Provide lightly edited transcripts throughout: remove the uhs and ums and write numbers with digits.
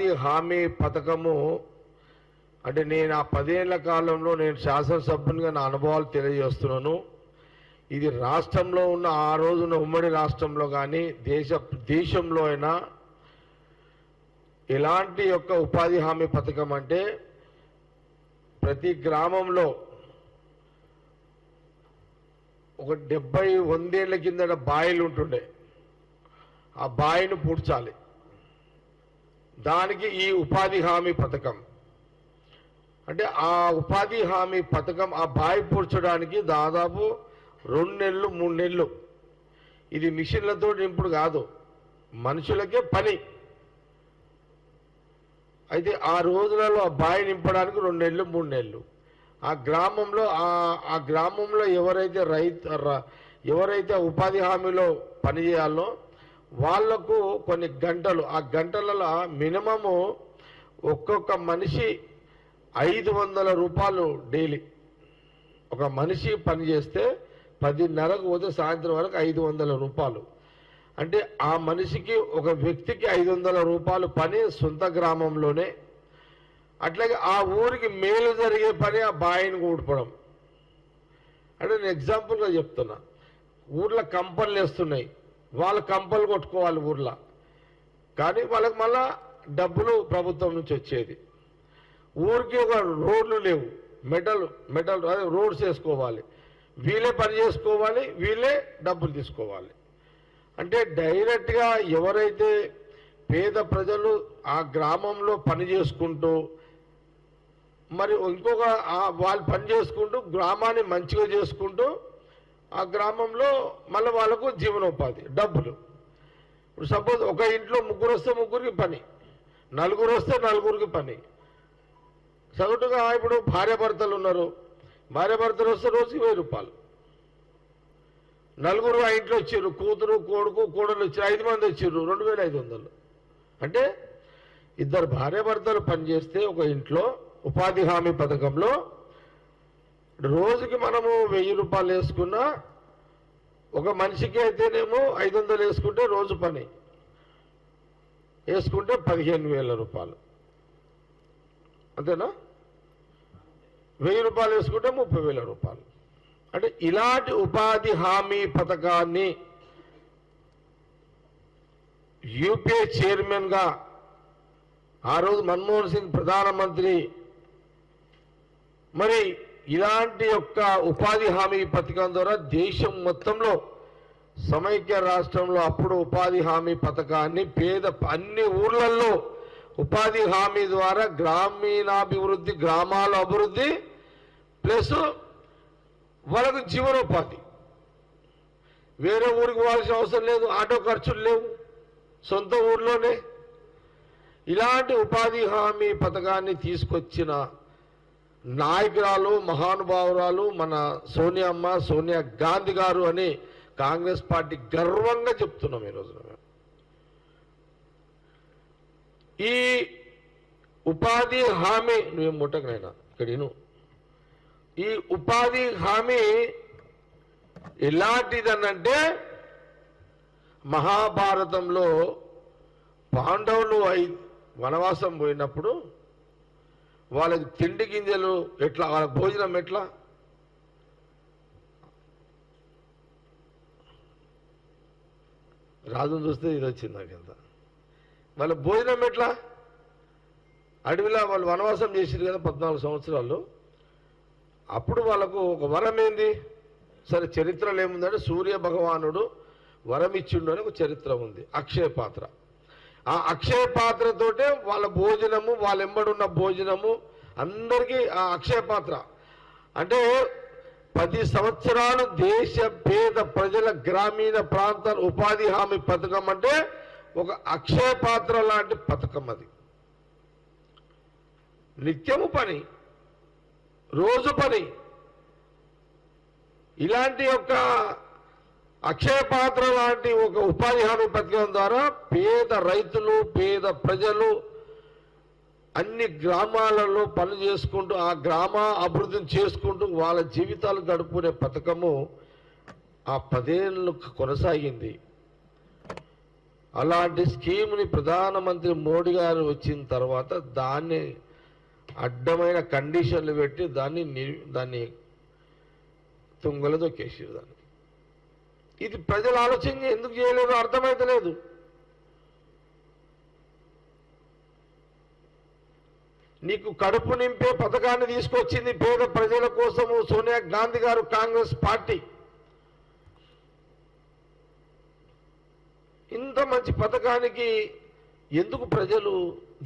ఉపాధి హామీ పథకము అంటే నేను ఆ 10 ఏళ్ల కాలంలో నేను శాసనసభ్యునిగా నా అనుభవాలు తెలియజేస్తున్నాను. ఇది రాష్ట్రంలో ఉన్న ఆ రోజున ఉమ్మడి రాష్ట్రంలో కానీ దేశంలో అయినా ఎలాంటి యొక్క ఉపాధి హామీ పథకం అంటే ప్రతి గ్రామంలో ఒక 70-100 ఏళ్ల కిందట బాయిలు ఉంటుండే. ఆ బాయిని పూడ్చాలి. దానికి ఈ ఉపాధి హామీ పథకం అంటే ఆ ఉపాధి హామీ పథకం ఆ బాయి పూడ్చడానికి దాదాపు 2 నెలలు 3 నెలలు. ఇది మిషన్లతో నింపుడు కాదు, మనుషులకే పని. అయితే ఆ రోజులలో ఆ బాయి నింపడానికి 2 నెలలు 3 నెలలు. ఆ గ్రామంలో ఎవరైతే ఉపాధి హామీలో పనిచేయాలో వాళ్లకు కొన్ని గంటలు, ఆ గంటలలో మినిమము ఒక్కొక్క మనిషి 500 రూపాయలు డైలీ. ఒక మనిషి పని చేస్తే 10:30కు పోతే సాయంత్రం వరకు 500 రూపాయలు. అంటే ఆ మనిషికి ఒక వ్యక్తికి 500 రూపాయలు పని సొంత గ్రామంలోనే. అట్లాగే ఆ ఊరికి మేలు జరిగే పని ఆ బాయిని ఊడ్పడం. అంటే నేను ఎగ్జాంపుల్గా చెప్తున్నా. ఊర్లో కంపలు వేస్తున్నాయి, వాళ్ళ కంపలు కొట్టుకోవాలి ఊర్లో, కానీ వాళ్ళకి మళ్ళా డబ్బులు ప్రభుత్వం నుంచి వచ్చేది. ఊరికి ఒక రోడ్లు లేవు, మెటల్ అదే రోడ్స్ వేసుకోవాలి, వీళ్ళే పని చేసుకోవాలి, వీళ్ళే డబ్బులు తీసుకోవాలి. అంటే డైరెక్ట్గా ఎవరైతే పేద ప్రజలు ఆ గ్రామంలో పని చేసుకుంటూ మరి ఇంకొక వాళ్ళు పని చేసుకుంటూ గ్రామాన్ని మంచిగా చేసుకుంటూ ఆ గ్రామంలో మళ్ళీ వాళ్ళకు జీవనోపాధి డబ్బులు. ఇప్పుడు సపోజ్ ఒక ఇంట్లో 3 వస్తే 3కి పని, 4 వస్తే 4కి పని. సగటుగా ఇప్పుడు భార్యాభర్తలు ఉన్నారు, భార్యాభర్తలు వస్తే రోజుకి 1000 రూపాయలు. 4 ఆ ఇంట్లో వచ్చారు, కూతురు కొడుకు కోడలు వచ్చారు, 5 మంది వచ్చారు, 2500. అంటే 2 భార్యాభర్తలు పనిచేస్తే ఒక ఇంట్లో ఉపాధి హామీ పథకంలో రోజుకి మనము 1000 రూపాయలు వేసుకున్నా, ఒక మనిషికి అయితేనేమో 500 వేసుకుంటే రోజు పని వేసుకుంటే 15,000 రూపాయలు. అంతేనా? 1000 రూపాయలు వేసుకుంటే 30,000 రూపాయలు. అంటే ఇలాంటి ఉపాధి హామీ పథకాన్ని యూపీఏ చైర్మన్గా ఆ రోజు మన్మోహన్ సింగ్ ప్రధానమంత్రి మరి ఇలాంటి యొక్క ఉపాధి హామీ పథకం ద్వారా దేశం మొత్తంలో సమైక్య రాష్ట్రంలో అప్పుడు ఉపాధి హామీ పథకాన్ని అన్ని ఊర్లలో ఉపాధి హామీ ద్వారా గ్రామీణాభివృద్ధి, గ్రామాల అభివృద్ధి ప్లస్ వాళ్ళకు జీవనోపాధి. వేరే ఊరికి పోవాల్సిన అవసరం లేదు, ఆటో ఖర్చులు లేవు, సొంత ఊర్లోనే. ఇలాంటి ఉపాధి హామీ పథకాన్ని తీసుకొచ్చిన నాయకురాలు, మహానుభావురాలు మన సోనియా గాంధీ గారు అని కాంగ్రెస్ పార్టీ గర్వంగా చెప్తున్నాం ఈ రోజున. ఈ ఉపాధి హామీ నువ్వేం ముట్టకనైనా ఇక్కడ ఈ ఉపాధి హామీ ఎలాంటిదనంటే మహాభారతంలో పాండవులు వనవాసం పోయినప్పుడు వాళ్ళకి తిండి గింజలు ఎట్లా, వాళ్ళ భోజనం ఎట్లా, రాజును చూస్తే ఇది వచ్చింది నాకెంత. వాళ్ళ భోజనం ఎట్లా, అడవిలో వాళ్ళు వనవాసం చేసారు కదా 14 సంవత్సరాలు. అప్పుడు వాళ్ళకు ఒక వరం ఏంది, సరే చరిత్రలో ఏముందంటే సూర్య భగవానుడు వరం ఇచ్చిండు అని ఒక చరిత్ర ఉంది, అక్షయ పాత్ర. ఆ అక్షయ పాత్రతోటే వాళ్ళ భోజనము, వాళ్ళ ఎంబడున్న భోజనము అందరికీ ఆ అక్షయ పాత్ర. అంటే 10 సంవత్సరాలు దేశ పేద ప్రజల గ్రామీణ ప్రాంతాల ఉపాధి హామీ పథకం అంటే ఒక అక్షయ పాత్ర లాంటి పథకం. అది నిత్యము పని, రోజు పని. ఇలాంటి యొక్క అక్షయ పాత్ర లాంటి ఒక ఉపాధి హామీ పథకం ద్వారా పేద రైతులు, పేద ప్రజలు అన్ని గ్రామాలలో పని చేసుకుంటూ ఆ గ్రామ అభివృద్ధిని చేసుకుంటూ వాళ్ళ జీవితాలు గడుపుకునే పథకము ఆ 10 ఏళ్ళు కొనసాగింది. అలాంటి స్కీమ్ని ప్రధానమంత్రి మోడీ గారు వచ్చిన తర్వాత దాన్ని అడ్డమైన కండిషన్లు పెట్టి దాన్ని తుంగలో దొక్కేసారు దాన్ని. ఇది ప్రజలు ఆలోచన ఎందుకు చేయలేదో అర్థమైతలేదు. నీకు కడుపు నింపే పథకాన్ని తీసుకొచ్చింది పేద ప్రజల కోసము సోనియా గాంధీ గారు, కాంగ్రెస్ పార్టీ. ఇంత మంచి పథకానికి ఎందుకు ప్రజలు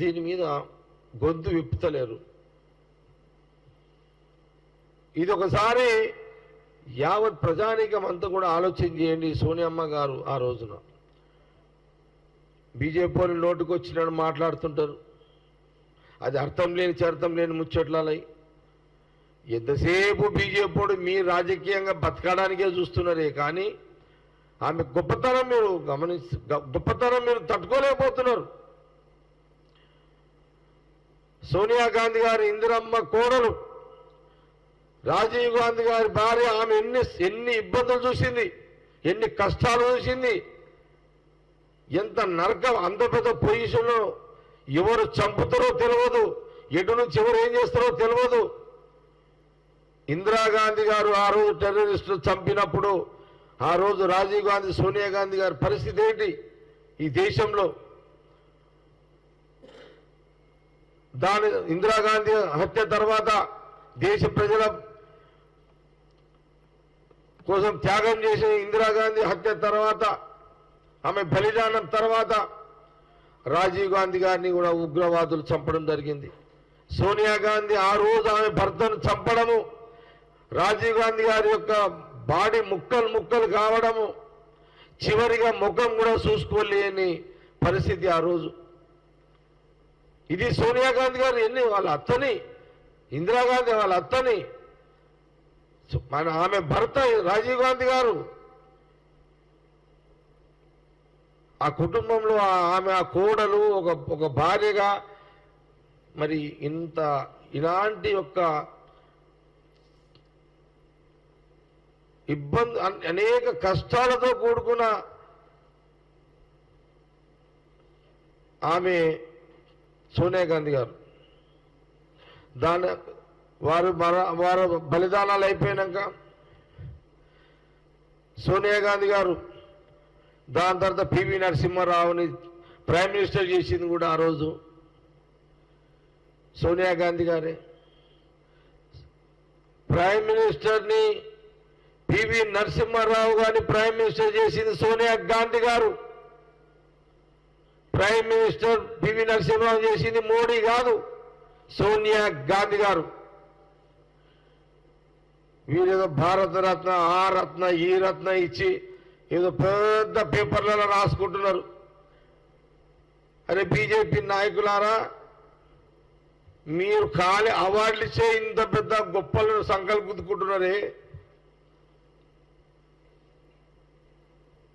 దీని మీద గొంతు విప్పుతలేరు? ఇది ఒకసారి యావత్ ప్రజానీకం అంతా కూడా ఆలోచన చేయండి. సోనియమ్మ గారు ఆ రోజున బీజేపీ వాళ్ళు నోటుకు వచ్చినట్టు మాట్లాడుతుంటారు. అది అర్థం లేని చర్థం లేని ముచ్చట్లాలై ఎంతసేపు బీజేపీ వాడు మీ రాజకీయంగా బతకడానికే చూస్తున్నారే కానీ ఆమె గొప్పతనం మీరు తట్టుకోలేకపోతున్నారు. సోనియా గాంధీ గారి ఇందిరమ్మ కోడలు, రాజీవ్ గాంధీ గారి భార్య, ఆమె ఎన్ని ఇబ్బందులు చూసింది, ఎన్ని కష్టాలు చూసింది, ఎంత నరకం, అంత పెద్ద పొజిషన్లో ఎవరు చంపుతారో తెలియదు, ఎటు నుంచి ఎవరు ఏం చేస్తారో తెలియదు. ఇందిరాగాంధీ గారు ఆ రోజు టెర్రరిస్టులు చంపినప్పుడు ఆ రోజు రాజీవ్ గాంధీ, సోనియా గాంధీ గారి పరిస్థితి ఏంటి ఈ దేశంలో? ఇందిరాగాంధీ హత్య తర్వాత దేశ ప్రజల కోసం త్యాగం చేసిన ఇందిరాగాంధీ హత్య తర్వాత, ఆమె బలిదానం తర్వాత రాజీవ్ గాంధీ గారిని కూడా ఉగ్రవాదులు చంపడం జరిగింది. సోనియా గాంధీ ఆ రోజు ఆమె భర్తను చంపడము, రాజీవ్ గాంధీ గారి యొక్క బాడీ ముక్కలు ముక్కలు కావడము, చివరిగా ముఖం కూడా చూసుకోలేని పరిస్థితి ఆ రోజు. ఇది సోనియా గాంధీ గారు వాళ్ళ అత్తని, ఇందిరాగాంధీ వాళ్ళ అత్తని, ఆమె భర్త రాజీవ్ గాంధీ గారు, ఆ కుటుంబంలో ఆమె ఆ కోడలు ఒక భార్యగా మరి ఇలాంటి యొక్క ఇబ్బంది, అనేక కష్టాలతో కూడుకున్న ఆమె సోనియా గాంధీ గారు. వారు బలిదానాలు అయిపోయినాక సోనియా గాంధీ గారు దాని తర్వాత పివి నరసింహారావుని ప్రైమ్ మినిస్టర్ చేసింది కూడా ఆ రోజు సోనియా గాంధీ గారే. ప్రైమ్ మినిస్టర్ని పివి నరసింహారావు గారిని ప్రైమ్ మినిస్టర్ చేసింది సోనియా గాంధీ గారు. ప్రైమ్ మినిస్టర్ పివి నరసింహారావు చేసింది మోడీ కాదు, సోనియా గాంధీ గారు. వీరేదో భారతరత్న, ఆ రత్న, ఈ రత్న ఇచ్చి ఏదో పెద్ద పేపర్లలో రాసుకుంటున్నారు. అరే బీజేపీ నాయకులారా, మీరు ఖాళీ అవార్డులు ఇచ్చే ఇంత పెద్ద గొప్పలను సంకల్పించుకుంటున్నారే.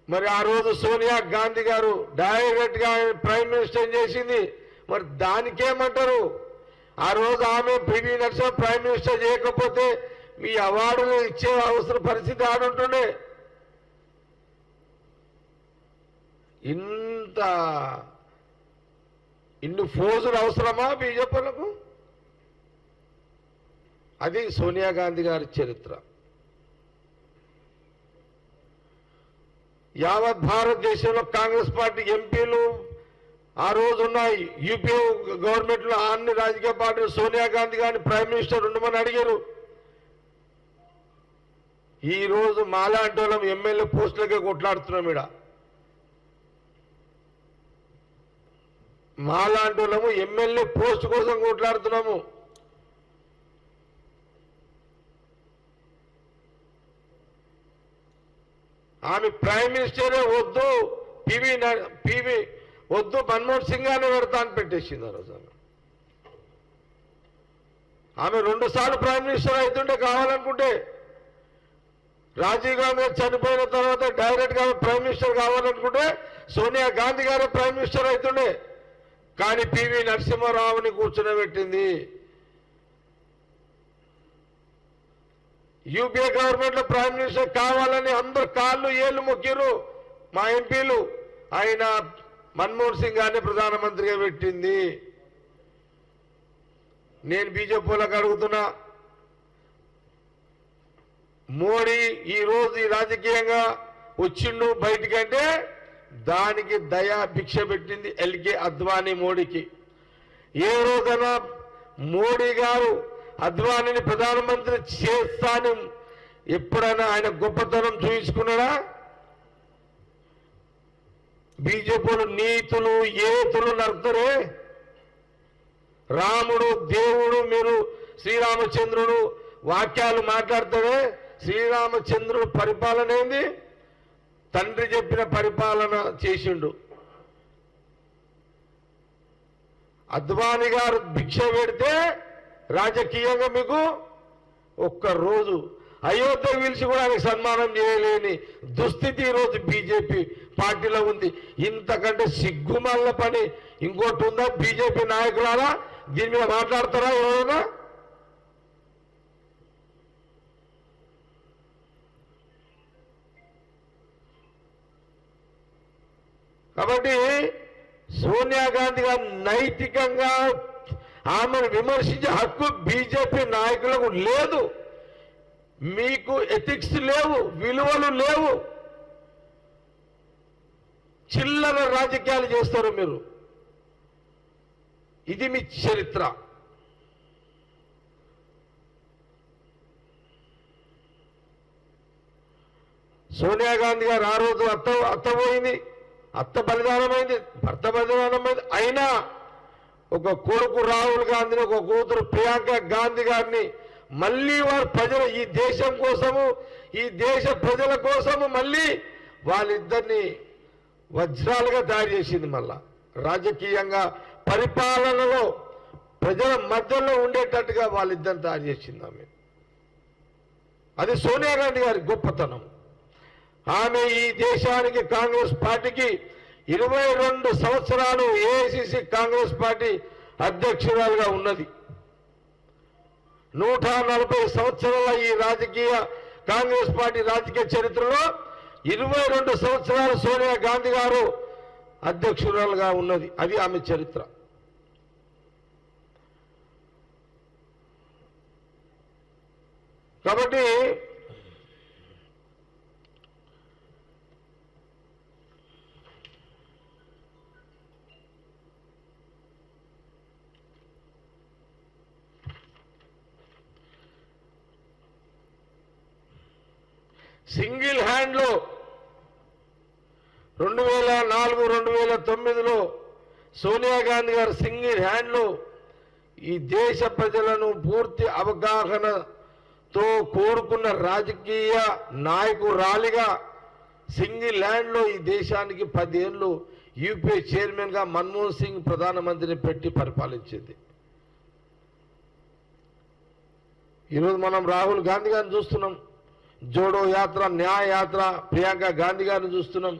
మరి ఆ రోజు సోనియా గాంధీ గారు డైరెక్ట్ గా ప్రైమ్ మినిస్టర్ చేసింది, మరి దానికేమంటారు? ఆ రోజు ఆమె పివి నరసింహ ప్రైమ్ మినిస్టర్ చేయకపోతే మీ అవార్డులు ఇచ్చే అవసరం పరిస్థితి ఆడుంటుండే. ఇన్ని ఫోజులు అవసరమా బీజేపీలకు? అది సోనియా గాంధీ గారి చరిత్ర. యావత్ భారతదేశంలో కాంగ్రెస్ పార్టీ ఎంపీలు ఆ రోజు ఉన్నాయి. యూపీఏ గవర్నమెంట్ లో అన్ని రాజకీయ పార్టీలు సోనియా గాంధీ గారిని ప్రైమ్ మినిస్టర్ ఉండమని అడిగారు. ఈ రోజు మాలాంటి వాళ్ళం ఎమ్మెల్యే పోస్టులకే కొట్లాడుతున్నాం. ఇక్కడ మాలాంటి వాళ్ళము ఎమ్మెల్యే పోస్ట్ కోసం కొట్లాడుతున్నాము. ఆమె ప్రైమ్ మినిస్టరే వద్దు, పివి వద్దు, మన్మోహన్ సింగ్ గారిని పెడతా అని పెట్టేసింది ఆ రోజు. ఆమె 2 సార్లు ప్రైమ్ మినిస్టర్ అవుతుంటే కావాలనుకుంటే, రాజీవ్ గాంధీ చనిపోయిన తర్వాత డైరెక్ట్ గా ప్రైమ్ మినిస్టర్ కావాలనుకుంటే సోనియా గాంధీ గారు ప్రైమ్ మినిస్టర్ అవుతుండే. కానీ పివి నరసింహారావుని కూర్చునబెట్టింది. యూపీఏ గవర్నమెంట్ లో ప్రైమ్ మినిస్టర్ కావాలని అందరు కాళ్ళు ఏళ్ళు మొక్కిరు మా ఎంపీలు. ఆయన మన్మోహన్ సింగ్ గారిని ప్రధానమంత్రిగా పెట్టింది. నేను బీజేపీ వాళ్ళకి అడుగుతున్నా, మోడీ ఈరోజు ఈ రాజకీయంగా వచ్చిండు బయటికంటే దానికి దయా భిక్ష పెట్టింది ఎల్కే అద్వానీ మోడీకి. ఏ రోజైనా మోడీ గారు అద్వానీని ప్రధానమంత్రి చేస్తాను ఎప్పుడైనా ఆయన గొప్పతనం చూపించుకున్నాడా? బీజేపీలు నీతులు ఏతులు నడుపుతారే. రాముడు దేవుడు మీరు శ్రీరామచంద్రుడు వాక్యాలు మాట్లాడతారే. శ్రీరామచంద్రుడు పరిపాలన ఏంది? తండ్రి చెప్పిన పరిపాలన చేసిండు. అద్వానీ గారు భిక్ష పెడితే రాజకీయంగా మీకు ఒక్కరోజు అయోధ్య పిలిచి కూడా ఆయనకు సన్మానం చేయలేని దుస్థితి ఈరోజు బీజేపీ పార్టీలో ఉంది. ఇంతకంటే సిగ్గుమల్ల పని ఇంకోటి ఉందా? బీజేపీ నాయకులారా దీని మీద మాట్లాడతారా ఎవరైనా? కాబట్టి సోనియా గాంధీ గారు నైతికంగా ఆమెను విమర్శించే హక్కు బీజేపీ నాయకులకు లేదు. మీకు ఎథిక్స్ లేవు, విలువలు లేవు, చిల్లర రాజకీయాలు చేస్తారు మీరు. ఇది మీ చరిత్ర. సోనియా గాంధీ గారు ఆ రోజు అత్త పోయింది, అత్త బలిదానమైంది, భర్త బలిదానమైంది. అయినా ఒక కొడుకు రాహుల్ గాంధీని, ఒక కూతురు ప్రియాంక గాంధీ గారిని మళ్ళీ వారు ప్రజలు ఈ దేశం కోసము, ఈ దేశ ప్రజల కోసము మళ్ళీ వాళ్ళిద్దరిని వజ్రాలుగా తయారు చేసింది. మళ్ళా రాజకీయంగా పరిపాలనలో ప్రజల మధ్యలో ఉండేటట్టుగా వాళ్ళిద్దరిని తయారు చేసింది ఆమె. అది సోనియా గాంధీ గారి గొప్పతనం. ఆమె ఈ దేశానికి కాంగ్రెస్ పార్టీకి 22 సంవత్సరాలు ఏఐసిసి కాంగ్రెస్ పార్టీ అధ్యక్షురాలుగా ఉన్నది. 140 సంవత్సరాల ఈ రాజకీయ కాంగ్రెస్ పార్టీ రాజకీయ చరిత్రలో 22 సంవత్సరాలు సోనియా గాంధీ గారు అధ్యక్షురాలుగా ఉన్నది. అది ఆమె చరిత్ర. కాబట్టి సింగిల్ హ్యాండ్లో 2004, 2009లో సోనియా గాంధీ గారు సింగిల్ హ్యాండ్లో ఈ దేశ ప్రజలను పూర్తి అవగాహనతో కూడుకున్న రాజకీయ నాయకురాలిగా సింగిల్ హ్యాండ్లో ఈ దేశానికి 10 ఏళ్ళు యూపీఏ చైర్మన్గా మన్మోహన్ సింగ్ ప్రధానమంత్రిని పెట్టి పరిపాలించింది. ఈరోజు మనం రాహుల్ గాంధీ గారిని చూస్తున్నాం, జోడో యాత్ర, న్యాయ యాత్ర, ప్రియాంక గాంధీ గారిని చూస్తున్నాం.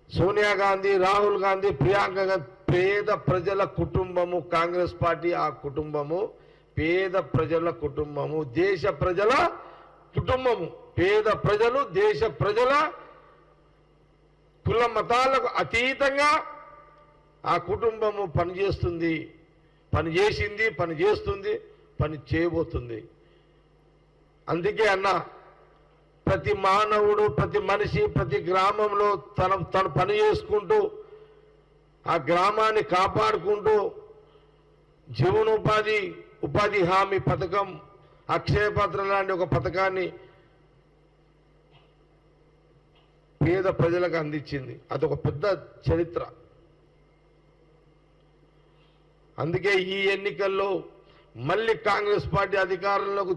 సోనియా గాంధీ, రాహుల్ గాంధీ, ప్రియాంక గాంధీ పేద ప్రజల కుటుంబము కాంగ్రెస్ పార్టీ. ఆ కుటుంబము పేద ప్రజల కుటుంబము, దేశ ప్రజల కుటుంబము. పేద ప్రజలు, దేశ ప్రజల కుల మతాలకు అతీతంగా ఆ కుటుంబము పనిచేస్తుంది, పనిచేసింది, పనిచేస్తుంది, పని చేయబోతుంది. అందుకే అన్న, ప్రతి మానవుడు, ప్రతి మనిషి, ప్రతి గ్రామంలో తను పని చేసుకుంటూ ఆ గ్రామాన్ని కాపాడుకుంటూ ఉపాధి హామీ పథకం, అక్షయపత్ర లాంటి ఒక పథకాన్ని పేద ప్రజలకు అందించింది. అదొక పెద్ద చరిత్ర. అందుకే ఈ ఎన్నికల్లో మళ్ళీ కాంగ్రెస్ పార్టీ అధికారంలోకి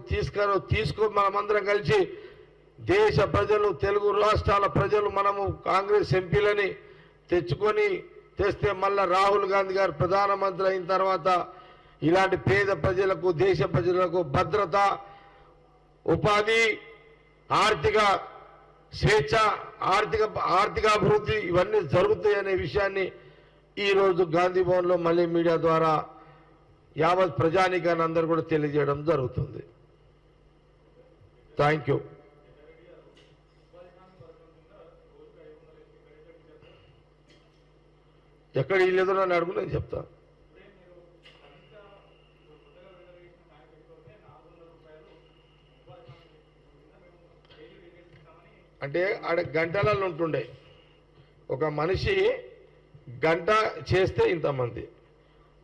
తీసుకో మనమందరం కలిసి దేశ ప్రజలు, తెలుగు రాష్ట్రాల ప్రజలు మనము కాంగ్రెస్ ఎంపీలని తెస్తే మళ్ళా రాహుల్ గాంధీ గారు ప్రధానమంత్రి అయిన తర్వాత ఇలాంటి పేద ప్రజలకు, దేశ ప్రజలకు భద్రత, ఉపాధి, ఆర్థిక స్వేచ్ఛ, ఆర్థిక అభివృద్ధి ఇవన్నీ జరుగుతాయనే విషయాన్ని ఈరోజు గాంధీ భవన్లో మళ్ళీ మీడియా ద్వారా యావత్ ప్రజానీకాన్ని అందరూ కూడా తెలియజేయడం జరుగుతుంది. Thank you. ఎక్కడ ఇల్లేదో నన్ను అడుగు, నేను చెప్తా. అంటే ఆడ గంటలలో ఉంటుండే, ఒక మనిషి గంట చేస్తే ఇంతమంది,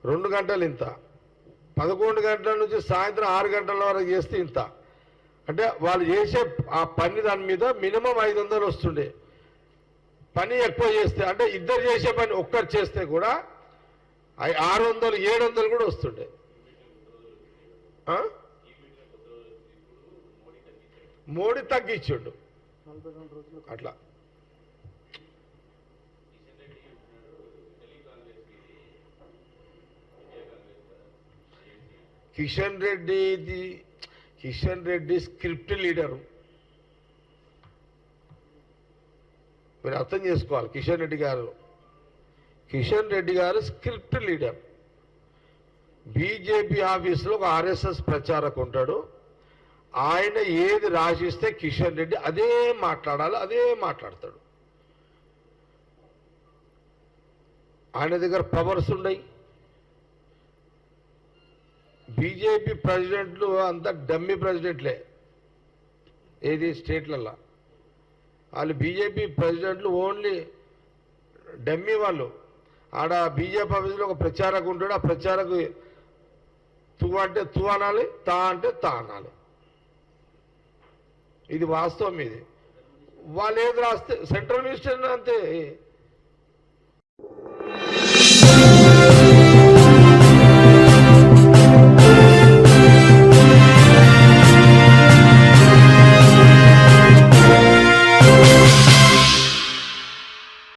2 గంటలు ఇంత, 11 గంటల నుంచి సాయంత్రం 6 గంటల వరకు చేస్తే ఇంత. అంటే వాళ్ళు చేసే ఆ పని దాని మీద మినిమం 500 వస్తుండే. పని ఎక్కువ చేస్తే అంటే ఇద్దరు చేసే పని ఒక్కరు చేస్తే కూడా 600 700 కూడా వస్తుండే. మోడీ తగ్గించాడు అట్లా. కిషన్ రెడ్డి స్క్రిప్ట్ లీడరు, మీరు అర్థం చేసుకోవాలి. కిషన్ రెడ్డి గారు స్క్రిప్ట్ లీడర్. బీజేపీ ఆఫీసులో ఒక ఆర్ఎస్ఎస్ ప్రచారకు ఉంటాడు. ఆయన ఏది రాసిస్తే కిషన్ రెడ్డి అదే మాట్లాడాలి, అదే మాట్లాడతాడు. ఆయన దగ్గర పవర్స్ ఉన్నాయి. బీజేపీ ప్రెసిడెంట్లు అంతా డమ్మీ ప్రెసిడెంట్లే. ఏది స్టేట్లలో వాళ్ళు బీజేపీ ప్రెసిడెంట్లు ఓన్లీ డమ్మీ వాళ్ళు. ఆడ బీజేపీ ఆఫీసులో ఒక ప్రచారకు ఉంటాడు. ఆ ప్రచారకు తూ అంటే తూ అనాలి, తా అంటే తా అనాలి. ఇది వాస్తవం. ఇది వాళ్ళు ఏది రాస్తే సెంట్రల్ మినిస్టర్ అంతే.